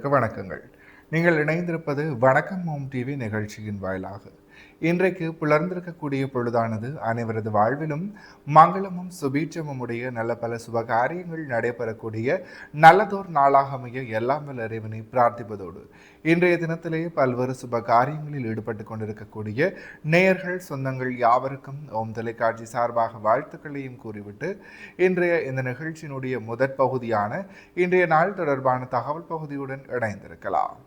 வணக்கங்கள். நீங்கள் இணைந்திருப்பது வணக்கம் ஓம் டிவி நிகழ்ச்சியின் வாயிலாக. இன்றைக்கு புலர்ந்திருக்கக்கூடிய பொழுதானது அனைவரது வாழ்விலும் மங்களமும் சுபீட்சமும் உடைய நல்ல பல சுப காரியங்கள் நடைபெறக்கூடிய நல்லதோர் நாளாக அமைய எல்லாம் வல்ல இறைவனை பிரார்த்திப்பதோடு இன்றைய தினத்திலே பல்வேறு சுப காரியங்களில் ஈடுபட்டு கொண்டிருக்கக்கூடிய நேயர்கள் சொந்தங்கள் யாவருக்கும் ஓம் தொலைக்காட்சி சார்பாக வாழ்த்துக்களையும் கூறிவிட்டு இன்றைய இந்த நிகழ்ச்சியினுடைய முதற் பகுதியான இன்றைய நாள் தொடர்பான தகவல் பகுதியுடன் இணைந்திருக்கலாம்.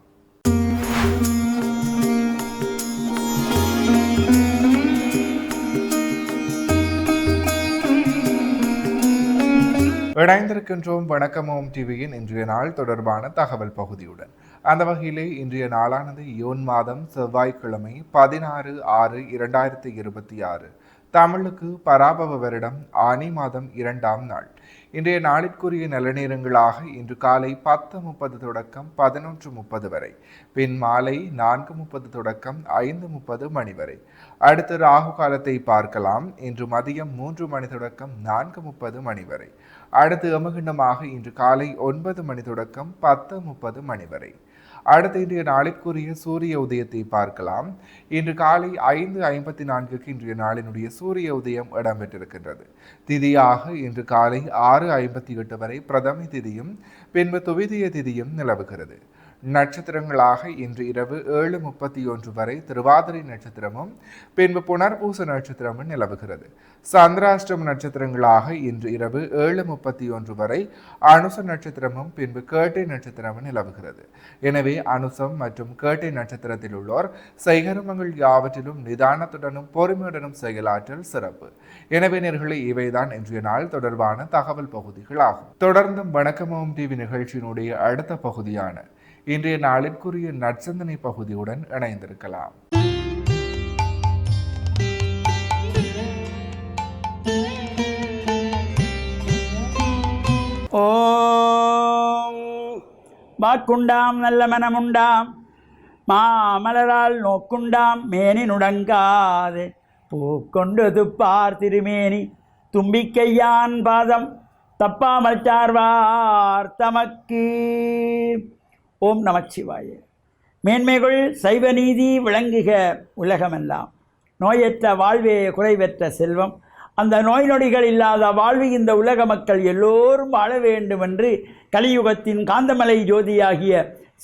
இணைந்திருக்கின்றோம் வணக்கம் ஓம் டிவியின் இன்றைய நாள் தொடர்பான தகவல் பகுதியுடன். அந்த வகையிலே இன்றைய நாளானது யூன் மாதம் செவ்வாய்க்கிழமை 16/6/2026 தமிழுக்கு பராபவ வருடம் ஆனி மாதம் 2ஆம் நாள். இன்றைய நாளிற்குரிய நல்ல நேரங்களாக இன்று காலை 10:30 தொடக்கம் 11:30 வரை, பின் மாலை 4:30 தொடக்கம் 5:30 மணி வரை. அடுத்து ராகு காலத்தை பார்க்கலாம். இன்று மதியம் 3 மணி தொடக்கம் 4:30 மணி வரை. அடுத்து யமகண்டமாக இன்று காலை 9 மணி தொடக்கம் 10:30 மணி வரை. அடுத்த இன்றைய நாளிற்குரிய சூரிய உதயத்தை பார்க்கலாம். இன்று காலை 5:54 இன்றைய நாளினுடைய சூரிய உதயம் இடம்பெற்றிருக்கின்றது. திதியாக இன்று காலை 6:58 வரை பிரதம திதியும் பின்பு துவிதிய திதியும் நிலவுகிறது. நட்சத்திரங்களாக இன்று இரவு 7:31 வரை திருவாதிரை நட்சத்திரமும் பின்பு புனர்பூச நட்சத்திரமும் நிலவுகிறது. சந்திராஷ்டம நட்சத்திரங்களாக இன்று இரவு 7:31 வரை அனுச நட்சத்திரமும் பின்பு கேட்டை நட்சத்திரமும் நிலவுகிறது. எனவே அனுசம் மற்றும் கேட்டை நட்சத்திரத்தில் உள்ளோர் செய்கர்மங்கள் யாவற்றிலும் நிதானத்துடனும் பொறுமையுடனும் செயலாற்றல் சிறப்பு. எனவே நேயர்களே, இவைதான் இன்றைய நாள் தொடர்பான தகவல் பகுதிகள் ஆகும். தொடர்ந்தும் வணக்கம் ஓம் டிவி நிகழ்ச்சியினுடைய அடுத்த பகுதியான இன்றைய நாளிற்குரிய நற்சிந்தனை பகுதியுடன் இணைந்திருக்கலாம். ஓம் வாக்குண்டாம் நல்ல மனமுண்டாம் மாமலரால் நோக்குண்டாம் மேனி நுடங்காது பூக்கொண்டு துப்பார் திருமேனி தும்பிக்கையான் பாதம் தப்பாமல் சார்வார் தமக்கு. ஓம் நமச்சிவாய. மேன்மைகள் சைவ நீதி விளங்குக உலகமெல்லாம். நோயற்ற வாழ்வே குறைவற்ற செல்வம். அந்த நோய் நொடிகள் இல்லாத வாழ்வு இந்த உலக மக்கள் எல்லோரும் வாழ வேண்டும் என்று கலியுகத்தின் காந்தமலை ஜோதியாகிய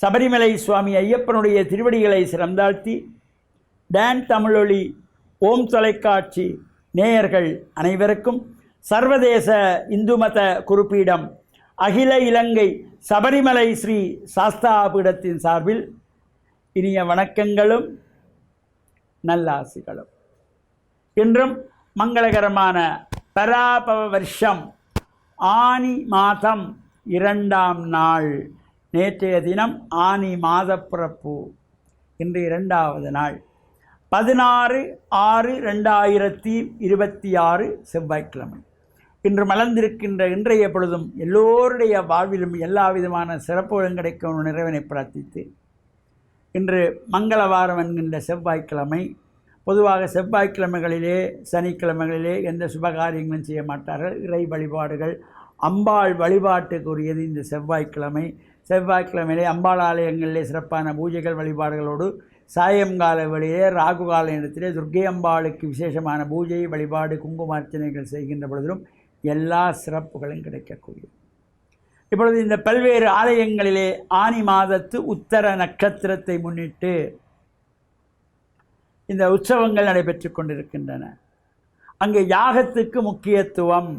சபரிமலை சுவாமி ஐயப்பனுடைய திருவடிகளை சிறந்தாழ்த்தி டான் தமிழொலி ஓம் தொலைக்காட்சி நேயர்கள் அனைவருக்கும் சர்வதேச இந்து மத குறிப்பீடம் அகில இலங்கை சபரிமலை ஸ்ரீ சாஸ்தாபீடத்தின் சார்பில் இனிய வணக்கங்களும் நல்லாசிகளும். இன்றும் மங்களகரமான பராபவ வருஷம் ஆனி மாதம் 2ஆம் நாள். நேற்றைய தினம் ஆனி மாத பிறப்பு. இன்று 2வது நாள் 16/6/2026 செவ்வாய்க்கிழமை. இன்று மலர்ந்திருக்கின்ற இன்றைய பொழுதும் எல்லோருடைய வாழ்விலும் எல்லா விதமான சிறப்புகளும் கிடைக்கும் நிறைவனை பிரார்த்தித்து, இன்று மங்களவாரம் என்கின்ற செவ்வாய்க்கிழமை. பொதுவாக செவ்வாய்க்கிழமைகளிலே சனிக்கிழமைகளிலே எந்த சுபகாரியங்களும் செய்ய மாட்டார்கள். இறை வழிபாடுகள் அம்பாள் வழிபாட்டுக்குரியது இந்த செவ்வாய்க்கிழமை. செவ்வாய்க்கிழமையிலே அம்பாள் ஆலயங்களிலே சிறப்பான பூஜைகள் வழிபாடுகளோடு சாயங்கால வேளையிலே ராகுகால நேரத்திலே துர்க்கை அம்பாளுக்கு விசேஷமான பூஜை வழிபாடு குங்குமார்ச்சனைகள் செய்கின்ற பொழுதிலும் எல்லா சிறப்புகளும் கிடைக்கக்கூடியது. இப்பொழுது இந்த பல்வேறு ஆலயங்களிலே ஆனி மாதத்து உத்தர நட்சத்திரத்தை முன்னிட்டு இந்த உற்சவங்கள் நடைபெற்று கொண்டிருக்கின்றன. அங்கே யாகத்துக்கு முக்கியத்துவம்.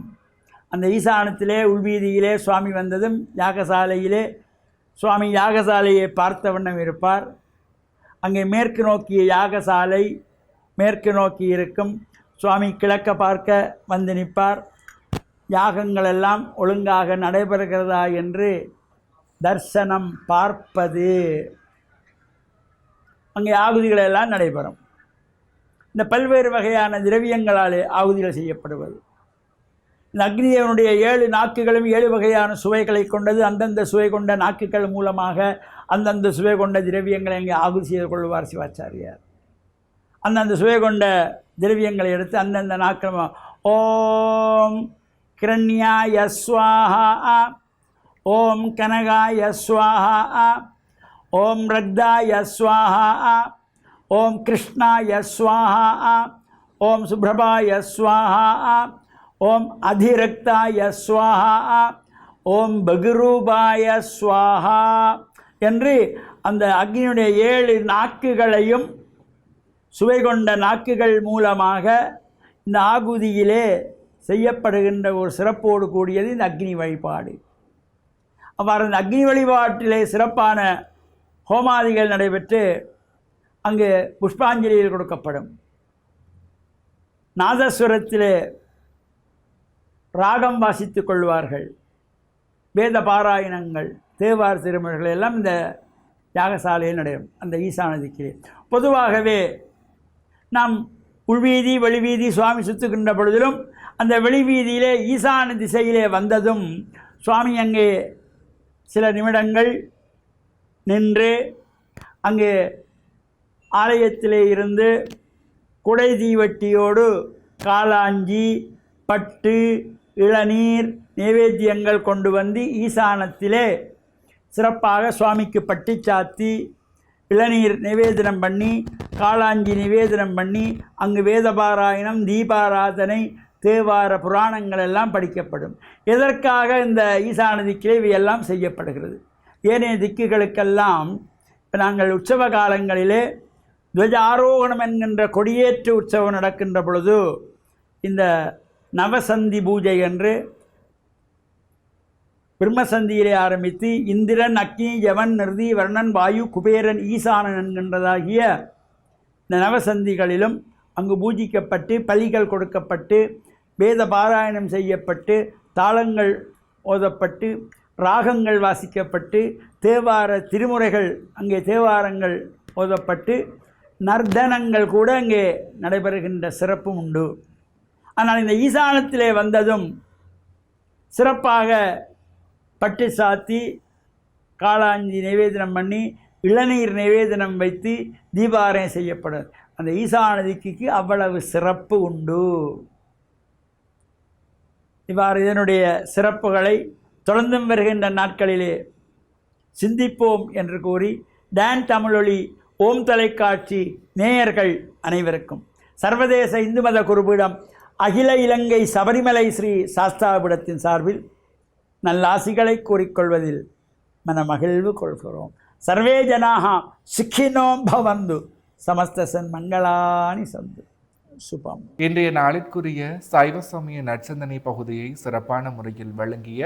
அந்த ஈசானத்திலே உள்வீதியிலே சுவாமி வந்ததும் யாகசாலையிலே சுவாமி யாகசாலையை பார்த்த வண்ணம் இருப்பார். அங்கே மேற்கு நோக்கிய யாகசாலை மேற்கு நோக்கி இருக்கும். சுவாமி கிழக்க பார்க்க வந்து நிற்பார். யாகங்கள் எல்லாம் ஒழுங்காக நடைபெறுகிறதா என்று தரிசனம் பார்ப்பது. அங்கே ஆகுதிகள் எல்லாம் நடைபெறும். இந்த பல்வேறு வகையான திரவியங்களாலே ஆகுதிகள் செய்யப்படுவது. இந்த அக்னிதேவனுடைய 7 நாக்குகளும் 7 வகையான சுவைகளை கொண்டது. அந்தந்த சுவை கொண்ட நாக்குகள் மூலமாக அந்தந்த சுவை கொண்ட திரவியங்களை அங்கே ஆகுதி செய்து கொள்வார் சிவாச்சாரியார். அந்தந்த சுவை கொண்ட திரவியங்களை எடுத்து அந்தந்த நாக்கள் ஓம் கிரண்யாய ஸ்வாஹா, ஓம் கனகாய ஸ்வாஹா, ஓம் ரக்தாய ஸ்வாஹா, ஓம் கிருஷ்ணாய ஸ்வாஹா, ஓம் சுப்ரபாய ஸ்வாஹா, ஓம் அதிரக்தாய ஸ்வாஹா, ஓம் பகுரூபாய ஸ்வாஹா என்று அந்த அக்னியுடைய 7 நாக்குகளையும் சுவை கொண்ட நாக்குகள் மூலமாக இந்த ஆகுதியிலே செய்யப்படுகின்ற ஒரு சிறப்போடு கூடியது இந்த அக்னி வழிபாடு. அவ்வாறு இந்த அக்னி வழிபாட்டிலே சிறப்பான ஹோமாதிகள் நடைபெற்று அங்கு புஷ்பாஞ்சலியில் கொடுக்கப்படும். நாதஸ்வரத்திலே ராகம் வாசித்து கொள்வார்கள். வேத பாராயணங்கள், தேவார் திருமணங்கள் எல்லாம் இந்த யாகசாலையில் நடைபெறும். அந்த ஈசான திக்கிலே பொதுவாகவே நாம் உள்வீதி வெளிவீதி சுவாமி சுற்றுகின்ற பொழுதிலும் அந்த வெளிவீதியிலே ஈசான திசையிலே வந்ததும் சுவாமி அங்கே சில நிமிடங்கள் நின்று அங்கே ஆலயத்திலே இருந்து குடை தீவட்டியோடு காளாஞ்சி, பட்டு, இளநீர் நைவேத்தியங்கள் கொண்டு வந்து ஈசானத்திலே சிறப்பாக சுவாமிக்கு பட்டி சாத்தி இளநீர் நிவேதனம் பண்ணி காளாஞ்சி நிவேதனம் பண்ணி அங்கு வேதபாராயணம், தீபாராதனை, தேவார புராணங்கள் எல்லாம் படிக்கப்படும். எதற்காக இந்த ஈசான திக்கிலே இவையெல்லாம் செய்யப்படுகிறது? ஏனைய திக்குகளுக்கெல்லாம் இப்போ நாங்கள் உற்சவ காலங்களிலே துவஜ ஆரோகணம் என்கின்ற கொடியேற்று உற்சவம் நடக்கின்ற பொழுது இந்த நவசந்தி பூஜை என்று பிரம்மசந்தியிலே ஆரம்பித்து இந்திரன், அக்னி, யவன், நிருதி, வர்ணன், வாயு, குபேரன், ஈசானன் என்கின்றதாகிய இந்த நவசந்திகளிலும் அங்கு பூஜிக்கப்பட்டு பலிகள் கொடுக்கப்பட்டு வேத பாராயணம் செய்யப்பட்டு தாளங்கள் ஓதப்பட்டு ராகங்கள் வாசிக்கப்பட்டு தேவார திருமுறைகள் அங்கே தேவாரங்கள் ஓதப்பட்டு நர்த்தனங்கள் கூட அங்கே நடைபெறுகின்ற சிறப்பும் உண்டு. ஆனால் இந்த ஈசானத்திலே வந்ததும் சிறப்பாக பட்டு சாத்தி காளாஞ்சி நிவேதனம் பண்ணி இளநீர் நிவேதனம் வைத்து தீபாராயணம் செய்யப்படும். அந்த ஈசான திக்குக்கு அவ்வளவு சிறப்பு உண்டு. இவ்வாறு இதனுடைய சிறப்புகளை தொடர்ந்தும் வருகின்ற நாட்களிலே சிந்திப்போம் என்று கூறி டான் தமிழொலி ஓம் தொலைக்காட்சி நேயர்கள் அனைவருக்கும் சர்வதேச இந்து மத குருபீடம் அகில இலங்கை சபரிமலை ஸ்ரீ சாஸ்தாபீடத்தின் சார்பில் நல்லாசிகளை கூறிக்கொள்வதில் மனமகிழ்வு கொள்கிறோம். சர்வே ஜனாக சுக்கினோம் பவந்து சமஸ்த சன்மங்களானி சந்து சுபம். இன்றைய நாளிற்குரிய சைவ சமய நற்சந்தனை பகுதியை சிறப்பான முறையில் வழங்கிய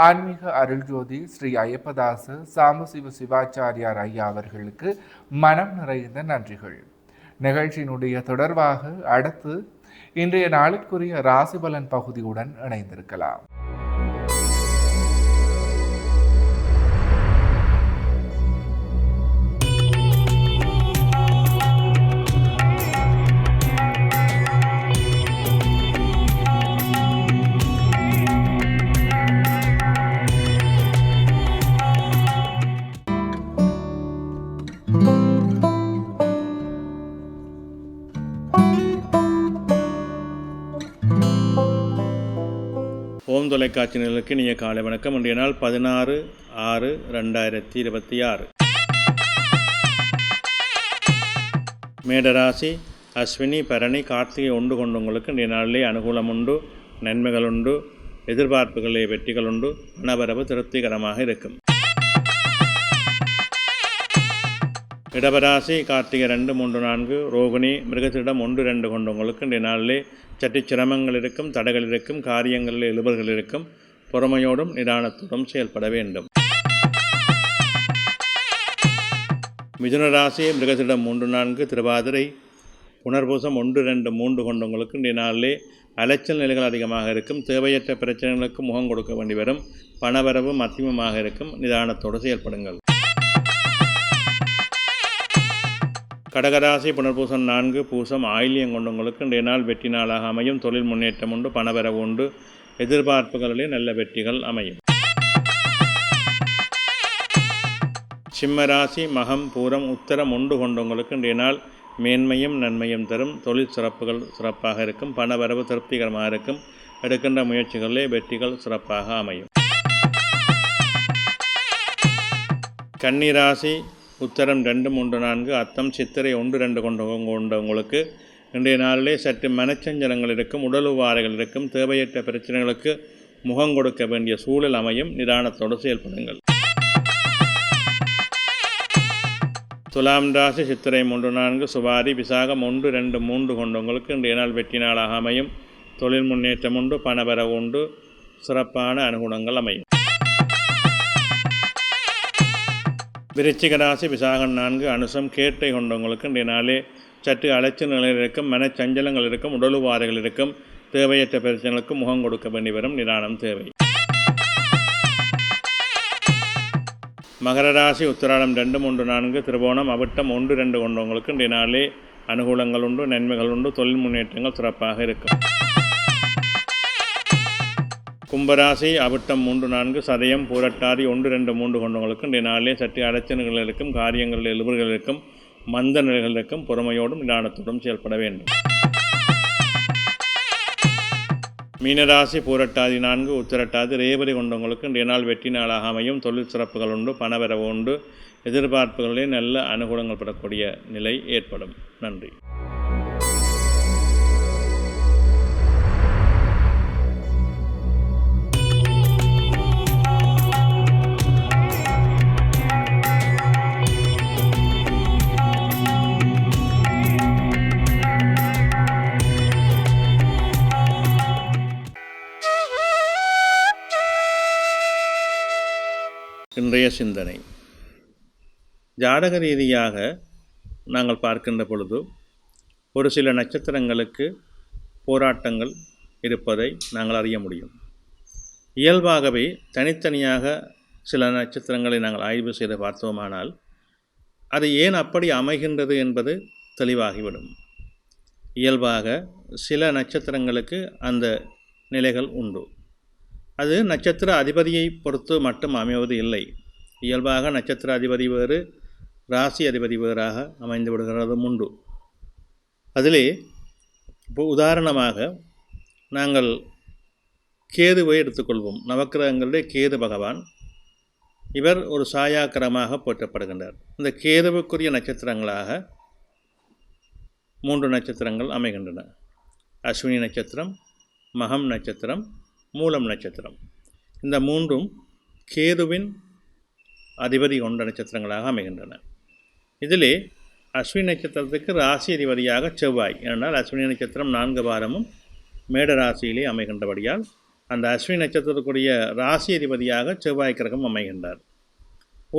ஆன்மீக அருள்ஜோதி ஸ்ரீ ஐயப்பதாச சாம்பசிவ சிவாச்சாரியார் ஐயா அவர்களுக்கு மனம் நிறைந்த நன்றிகள். நிகழ்ச்சியினுடைய தொடர்பாக அடுத்து இன்றைய நாளிற்குரிய ராசிபலன் பகுதியுடன் இணைந்திருக்கலாம். ஓம் தொலைக்காட்சி நிலைக்கு இனிய காலை வணக்கம். இன்றைய நாள் 16/6/2026. மேடராசி அஸ்வினி, பரணி, கார்த்திகை ஒன்று கொண்டவங்களுக்கு இன்றைய நாளிலே அனுகூலம் உண்டு, நன்மைகள் உண்டு, எதிர்பார்ப்புகளே வெற்றிகள் உண்டு, மனவரவு திருப்திகரமாக இருக்கும். இடபராசி கார்த்திகை 2, 3, 4, ரோகிணி, மிருகத்திடம் 1, 2 கொண்டவங்களுக்கு இன்றைய நாளிலே சற்று சிரமங்கள் இருக்கும், தடைகள் இருக்கும், காரியங்களில் இழுபல்கள் இருக்கும். பொறுமையோடும் நிதானத்தோடும் செயல்பட வேண்டும். மிதுன ராசி மிருகத்திடம் 3, 4, திருவாதிரை, புனர்பூசம் 1, 2, 3 கொண்டவங்களுக்கு இன்றைய நாளிலே அலைச்சல் நிலைகள் அதிகமாக இருக்கும். தேவையற்ற பிரச்சனைகளுக்கு முகம் கொடுக்க வேண்டி வரும். பணவரவு மத்தியமமாக இருக்கும். நிதானத்தோடு செயல்படுங்கள். கடகராசி புனர்பூசம் 4, பூசம், ஆயில்யம் கொண்டவங்களுக்கு இன்றைய நாள் வெற்றி நாளாக அமையும். தொழில் முன்னேற்றம் உண்டு, பணவரவு உண்டு, எதிர்பார்ப்புகளிலே நல்ல வெற்றிகள் அமையும். சிம்மராசி மகம், பூரம், உத்தரம் 1 கொண்டவங்களுக்கு இன்றைய நாள் மேன்மையும் நன்மையும் தரும். தொழில் சிறப்புகள் சிறப்பாக இருக்கும். பணவரவு திருப்திகரமாக இருக்கும். எடுக்கின்ற முயற்சிகளிலே வெற்றிகள் சிறப்பாக அமையும். கன்னிராசி உத்தரம் 2, 3, 4, அத்தம், சித்திரை 1, 2 கொண்டவங்களுக்கு இன்றைய நாளிலே சற்று மனச்சஞ்சலங்கள் இருக்கும், உடல் உபாதைகள் இருக்கும், தேவையற்ற பிரச்சனைகளுக்கு முகம் கொடுக்க வேண்டிய சூழல் அமையும். நிதானத்தோடு செயல்படுங்கள். துலாம் ராசி சித்திரை 3, 4, சுவாதி, விசாகம் 1, 2, 3 கொண்டவங்களுக்கு இன்றைய நாள் வெற்றி நாளாக அமையும். தொழில் முன்னேற்றம் உண்டு, பணவரவு உண்டு, சிறப்பான அனுகூலங்கள் அமையும். விருச்சிக ராசி விசாகம் 4, அனுசம், கேட்டை கொண்டவங்களுக்கு இன்றைய நாளே சற்று அலைச்சல் நிலையில் இருக்கும், மனச்சஞ்சலங்கள் இருக்கும், உடல் உபாதைகள் இருக்கும், தேவையற்ற பிரச்சனைகளுக்கு முகம் கொடுக்க வேண்டி வரும். நிதானம் தேவை. மகர ராசி உத்திராடம் 2, 3, 4, திருவோணம், அவிட்டம் 1, 2 கொண்டவங்களுக்கு இன்றைய நாளே அனுகூலங்கள் உண்டு, நன்மைகள் உண்டு, தொழில் முன்னேற்றங்கள் சிறப்பாக இருக்கும். கும்பராசி அவிட்டம் 3, 4, சதயம், பூரட்டாதி 1, 2, 3 கொண்டவங்களுக்கு இன்றைய நாளிலே சற்று அலைச்சல்கள் இருக்கும், காரியங்களில் எழுபுகள் இருக்கும், மந்த நிலைகள் இருக்கும், பொறுமையோடும் நிதானத்தோடும் செயல்பட வேண்டும். மீனராசி பூரட்டாதி 4, உத்திரட்டாதி, ரேவதி கொண்டவங்களுக்கு இன்றைய நாள் வெற்றி நாளாக அமையும். தொழில் சிறப்புகள் உண்டு, பணவரவு உண்டு, எதிர்பார்ப்புகளிலே நல்ல அனுகூலங்கள் பெறக்கூடிய நிலை ஏற்படும். நன்றி. இன்றைய சிந்தனை. ஜாதக ரீதியாக நாங்கள் பார்க்கின்ற பொழுது ஒரு சில நட்சத்திரங்களுக்கு போராட்டங்கள் இருப்பதை நாங்கள் அறிய முடியும். இயல்பாகவே தனித்தனியாக சில நட்சத்திரங்களை நாங்கள் ஆய்வு செய்து பார்த்தோமானால் அது ஏன் அப்படி அமைகின்றது என்பது தெளிவாகிவிடும். இயல்பாக சில நட்சத்திரங்களுக்கு அந்த நிலைகள் உண்டு. அது நட்சத்திர அதிபதியை பொறுத்து மட்டும் அமைவது இல்லை. இயல்பாக நட்சத்திர அதிபதி வேறு, ராசி அதிபதி வேறாக அமைந்து விடுகிறதும் உண்டு. அதிலே இப்போ உதாரணமாக நாங்கள் கேதுவை எடுத்துக்கொள்வோம். நவக்கிரகங்களுடைய கேது பகவான், இவர் ஒரு சாயாக்கிரமாக போற்றப்படுகின்றார். இந்த கேதுவுக்குரிய நட்சத்திரங்களாக 3 நட்சத்திரங்கள் அமைகின்றன. அஸ்வினி நட்சத்திரம், மகம் நட்சத்திரம், மூலம் நட்சத்திரம். இந்த 3ம் கேதுவின் அதிபதி கொண்ட நட்சத்திரங்களாக அமைகின்றன. இதிலே அஸ்வினி நட்சத்திரத்துக்கு ராசி அதிபதியாக செவ்வாய். ஏனென்றால் அஸ்வினி நட்சத்திரம் 4 வாரமும் மேட ராசியிலே அமைகின்றபடியால் அந்த அஸ்வினி நட்சத்திரத்துக்குரிய ராசி அதிபதியாக செவ்வாய் கிரகம் அமைகின்றார்.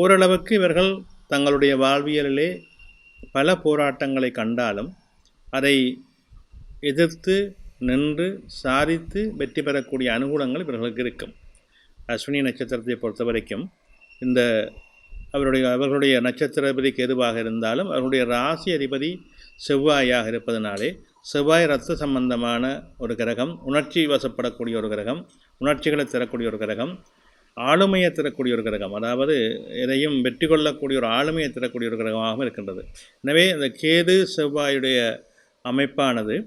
ஓரளவுக்கு இவர்கள் தங்களுடைய வாழ்வியலிலே பல போராட்டங்களை கண்டாலும் அதை எதிர்த்து நின்று சாதித்து வெற்றி பெறக்கூடிய அனுகூலங்கள் இவர்களுக்கு இருக்கும். அஸ்வினி நட்சத்திரத்தை பொறுத்த வரைக்கும் இந்த அவர்களுடைய நட்சத்திர அதிபதிக்கு எதுவாக இருந்தாலும் அவர்களுடைய ராசி அதிபதி செவ்வாயாக இருப்பதனாலே செவ்வாய் இரத்த சம்பந்தமான ஒரு கிரகம், உணர்ச்சி வசப்படக்கூடிய ஒரு கிரகம், உணர்ச்சிகளை தரக்கூடிய ஒரு கிரகம், ஆளுமையை தரக்கூடிய ஒரு கிரகம், அதாவது எதையும் வெற்றி கொள்ளக்கூடிய ஒரு ஆளுமையை தரக்கூடிய ஒரு கிரகமாகவும் இருக்கின்றது. எனவே இந்த கேது செவ்வாயுடைய அமைப்பானது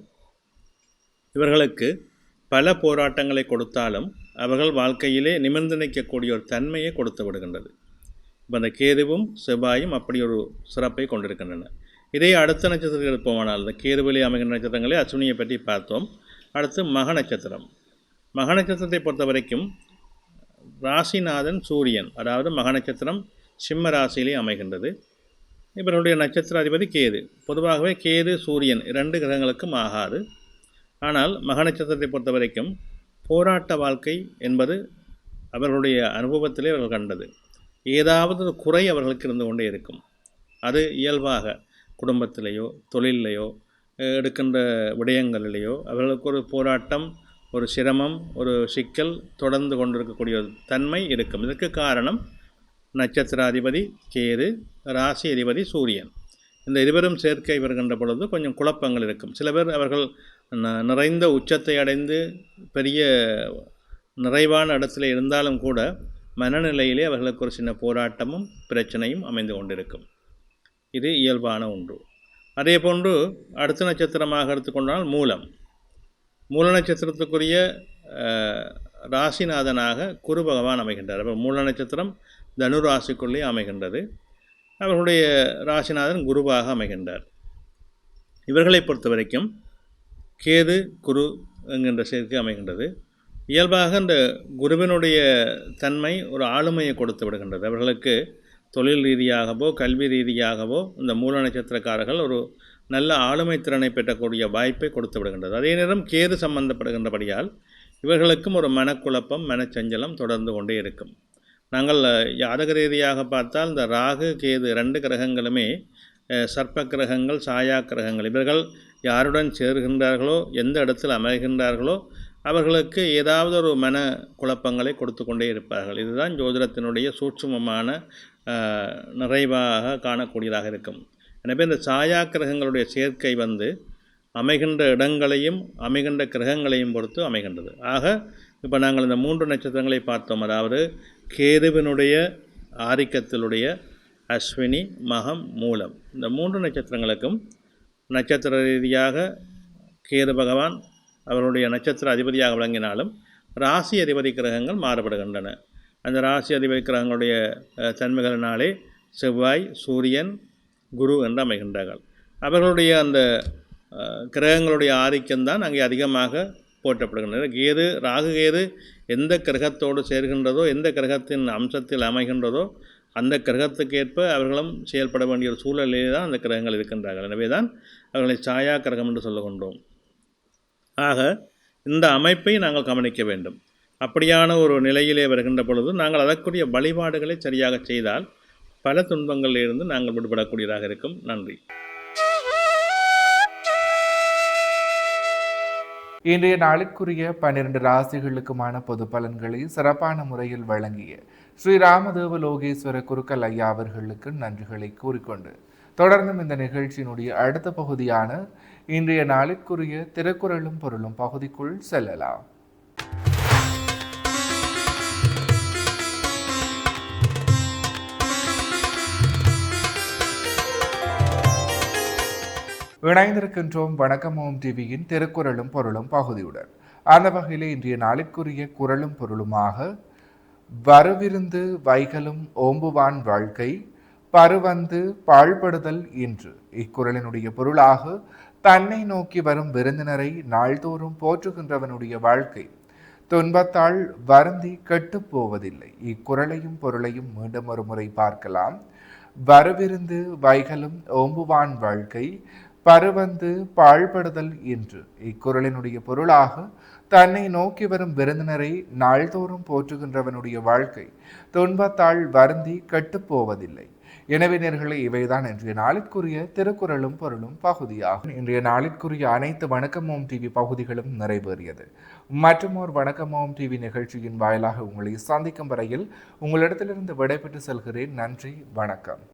இவர்களுக்கு பல போராட்டங்களை கொடுத்தாலும் அவர்கள் வாழ்க்கையிலே நிமிர்ந்து நிற்கக்கூடிய ஒரு தன்மையை கொடுத்து விடுகின்றது. இப்போ அந்த கேதுவும் செவ்வாயும் அப்படி ஒரு சிறப்பை கொண்டிருக்கின்றன. இதே அடுத்த நட்சத்திரங்கள் இருப்போமானால் இந்த கேதுவிலே அமைகின்ற நட்சத்திரங்களே அஸ்வினியை பற்றி பார்த்தோம். அடுத்து மக நட்சத்திரம். மக நட்சத்திரத்தை பொறுத்த வரைக்கும் ராசிநாதன் சூரியன், அதாவது மக நட்சத்திரம் சிம்ம ராசியிலே அமைகின்றது. இவர்களுடைய நட்சத்திர அதிபதி கேது. பொதுவாகவே கேது சூரியன் 2 கிரகங்களுக்கும் ஆகாது. ஆனால் மக நட்சத்திரத்தை பொறுத்த வரைக்கும் போராட்ட வாழ்க்கை என்பது அவர்களுடைய அனுபவத்திலே அவர்கள் கண்டது. ஏதாவது ஒரு குறை அவர்களுக்கு இருந்து கொண்டே இருக்கும். அது இயல்பாக குடும்பத்திலேயோ தொழிலையோ எடுக்கின்ற விடயங்களிலேயோ அவர்களுக்கு ஒரு போராட்டம், ஒரு சிரமம், ஒரு சிக்கல் தொடர்ந்து கொண்டிருக்கக்கூடிய ஒரு தன்மை இருக்கும். இதற்கு காரணம் நட்சத்திராதிபதி கேது, ராசி அதிபதி சூரியன். இந்த இருவரும் சேர்க்கை வருகின்ற பொழுது கொஞ்சம் குழப்பங்கள் இருக்கும். சில பேர் அவர்கள் நிறைந்த உச்சத்தை அடைந்து பெரிய நிறைவான இடத்துல இருந்தாலும் கூட மனநிலையிலே அவர்களுக்கு ஒரு சின்ன போராட்டமும் பிரச்சனையும் அமைந்து கொண்டிருக்கும். இது இயல்பான ஒன்று. அதே போன்று அடுத்த நட்சத்திரமாக எடுத்துக்கொண்டால் மூலம். மூல நட்சத்திரத்துக்குரிய ராசிநாதனாக குரு பகவான் அமைகின்றார். அப்போ மூல நட்சத்திரம் தனு ராசிக்குள்ளே அமைகின்றது. அவர்களுடைய ராசிநாதன் குருவாக அமைகின்றார். இவர்களை பொறுத்த வரைக்கும் கேது குரு என்கின்ற சேர்க்கை அமைகின்றது. இயல்பாக அந்த குருவினுடைய தன்மை ஒரு ஆளுமையை கொடுத்து விடுகின்றது. அவர்களுக்கு தொழில் ரீதியாகவோ கல்வி ரீதியாகவோ இந்த மூல நட்சத்திரக்காரர்கள் ஒரு நல்ல ஆளுமை திறனை பெற்றக்கூடிய வாய்ப்பை கொடுத்து விடுகின்றது. அதே நேரம் கேது சம்பந்தப்படுகின்றபடியால் இவர்களுக்கும் ஒரு மனக்குழப்பம் மனச்சஞ்சலம் தொடர்ந்து கொண்டே இருக்கும். நாங்கள் ஜாதக ரீதியாக பார்த்தால் இந்த ராகு கேது 2 கிரகங்களுமே சர்ப்ப கிரகங்கள், சாயா கிரகங்கள். இவர்கள் யாருடன் சேர்கின்றார்களோ, எந்த இடத்தில் அமைகின்றார்களோ அவர்களுக்கு ஏதாவது ஒரு மன குழப்பங்களை கொடுத்து கொண்டே இருப்பார்கள். இதுதான் ஜோதிடத்தினுடைய சூட்சுமமான நிறைவாக காணக்கூடியதாக இருக்கும். எனவே இந்த சாயா கிரகங்களுடைய சேர்க்கை அமைகின்ற இடங்களையும் அமைகின்ற கிரகங்களையும் பொறுத்து அமைகின்றது. ஆக இப்போ நாங்கள் இந்த 3 நட்சத்திரங்களை பார்த்தோம். அதாவது கேதுவினுடைய ஆதிக்கத்திலுடைய அஸ்வினி, மகம், மூலம், இந்த 3 நட்சத்திரங்களுக்கும் நட்சத்திர ரீதியாக கேது பகவான் அவருடைய நட்சத்திர அதிபதியாக விளங்கினாலும் ராசி அதிபதி கிரகங்கள் மாறுபடுகின்றன. அந்த ராசி அதிபதி கிரகங்களுடைய தன்மைகளினாலே செவ்வாய், சூரியன், குரு என்று அமைகின்றார்கள். அவர்களுடைய அந்த கிரகங்களுடைய ஆதிக்கம்தான் அங்கே அதிகமாக போற்றப்படுகின்றன. கேது, ராகு கேது எந்த கிரகத்தோடு சேர்கின்றதோ, எந்த கிரகத்தின் அம்சத்தில் அமைகின்றதோ அந்த கிரகத்துக்கேற்ப அவர்களும் செயல்பட வேண்டிய ஒரு சூழலிலே தான் அந்த கிரகங்கள் இருக்கின்றார்கள். எனவே தான் அவர்களை சாயா கிரகம் என்று சொல்லுகின்றோம். ஆக இந்த அமைப்பை நாங்கள் கவனிக்க வேண்டும். அப்படியான ஒரு நிலையிலே வருகின்ற பொழுது நாங்கள் அதற்குரிய வழிபாடுகளை சரியாக செய்தால் பல துன்பங்களிலிருந்து நாங்கள் விடுபடக்கூடியதாக இருக்கும். நன்றி. இன்றைய நாளுக்குரிய 12 ராசிகளுக்குமான பொது பலன்களை சிறப்பான முறையில் வழங்கிய ஸ்ரீ ராமதேவ லோகேஸ்வர குருக்கள் ஐயா அவர்களுக்கு நன்றிகளை கூறிக்கொண்டு தொடர்ந்தும் இந்த நிகழ்ச்சியினுடைய அடுத்த பகுதியான இன்றைய நாளுக்குரிய திருக்குறளும் பொருளும் பகுதிக்குள் செல்லலாம். இணைந்திருக்கின்றோம் வணக்கம் ஓம் டிவியின் திருக்குறளும் பொருளும் பகுதியுடன். அந்த வகையிலே இன்றைய நாளுக்குரிய குறளும் பொருளுமாக வரவிருந்து வைகலும் ஓம்புவான் வாழ்க்கை பருவந்து பாழ்படுதல் இன்று. இக்குறளினுடைய பொருளாக தன்னை நோக்கி வரும் விருந்தினரை நாள்தோறும் போற்றுகின்றவனுடைய வாழ்க்கை துன்பத்தால் வருந்தி கெட்டு போவதில்லை. இக்குறளையும் பொருளையும் மீண்டும் ஒரு முறை பார்க்கலாம். வரவிருந்து வைகலும் ஓம்புவான் வாழ்க்கை பருவந்து பாழ்படுதல் இன்று. இக்குறளினுடைய பொருளாக தன்னை நோக்கி வரும் விருந்தினரை நாள்தோறும் போற்றுகின்றவனுடைய வாழ்க்கை துன்பத்தால் வருந்தி கெட்டுப்போவதில்லை. எனவே நேயர்களே, இவைதான் இன்றைய நாளிற்குரிய திருக்குறளும் பொருளும் பகுதியாகும். இன்றைய நாளிற்குரிய அனைத்து வணக்கம் ஓம் டிவி பகுதிகளும் நிறைவேறியது. மற்றும் ஒரு வணக்கம் ஓம் டிவி நிகழ்ச்சியின் வாயிலாக உங்களை சந்திக்கும் வரையில் உங்களிடத்திலிருந்து விடைபெற்று செல்கிறேன். நன்றி, வணக்கம்.